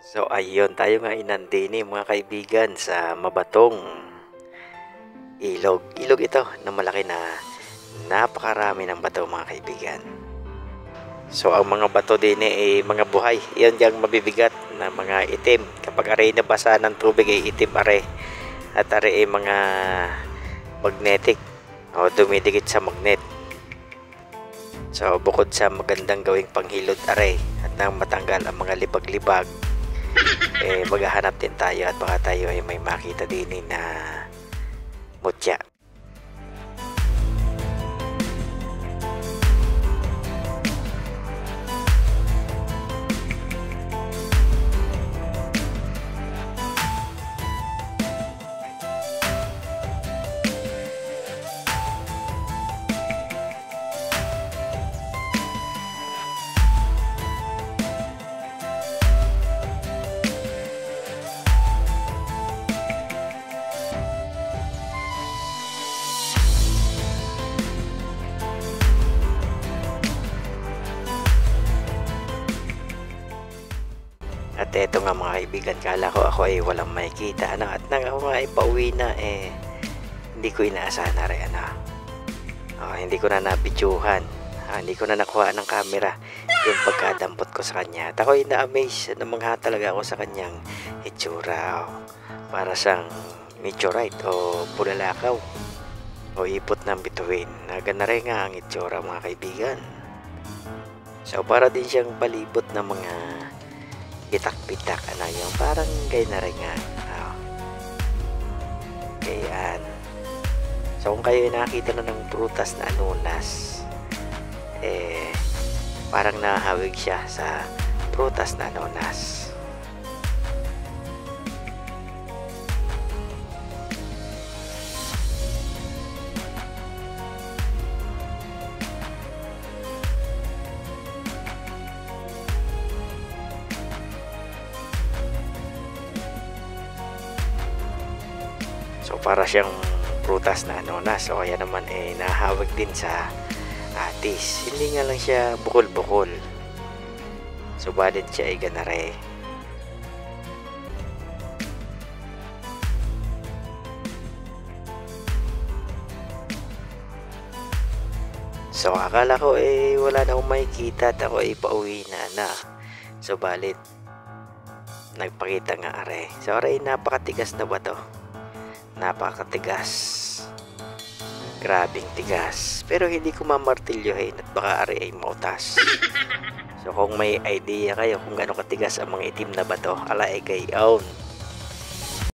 So ayun, tayo nga inandini mga kaibigan sa mabatong ilog. Ilog ito na malaki na napakarami ng bato mga kaibigan. So ang mga bato din ay mga buhay. Yan diyang mabibigat na mga itim. Kapag aray nabasa ng tubig ay itim are. At are ay mga magnetic o dumidikit sa magnet. So bukod sa magandang gawing panghilod are at nang matanggal ang mga libag-libag, maghahanap din tayo at baka tayo ay may makita din na mutya. At eto nga mga kaibigan, kala ko ako ay walang makikita at nang ako nga ay pauwi na hindi ko inaasahan na rin hindi ko na nabidyuhan, hindi ko na nakuha ng camera yung pagkadampot ko sa kanya. At ako ay na-amaze, namangha talaga ako sa kanyang itsura. Para siyang meteorite o bulalakaw o ipot ng bituin. Nagana rin nga ang itsura mga kaibigan. So para din siyang palibot ng mga bitak-bitak yung parang gay na rin nga. Gayan. So kung kayo nakita na ng prutas na anunas, parang nahawig siya sa prutas na anunas. So para siyang prutas na anunas o kaya naman nahawag din sa atis. Hindi nga lang siya bukol-bukol. Subalit siya ay ganare. So akala ko wala na akong makikita at ako pauwi na. Subalit nagpakita nga are. So are napakatigas na ba to? Napakatigas, grabing tigas, pero hindi ko mamartilyohin at baka ari ay mautas. So kung may idea kayo kung gaano katigas ang mga itim na bato, ala ay gayon.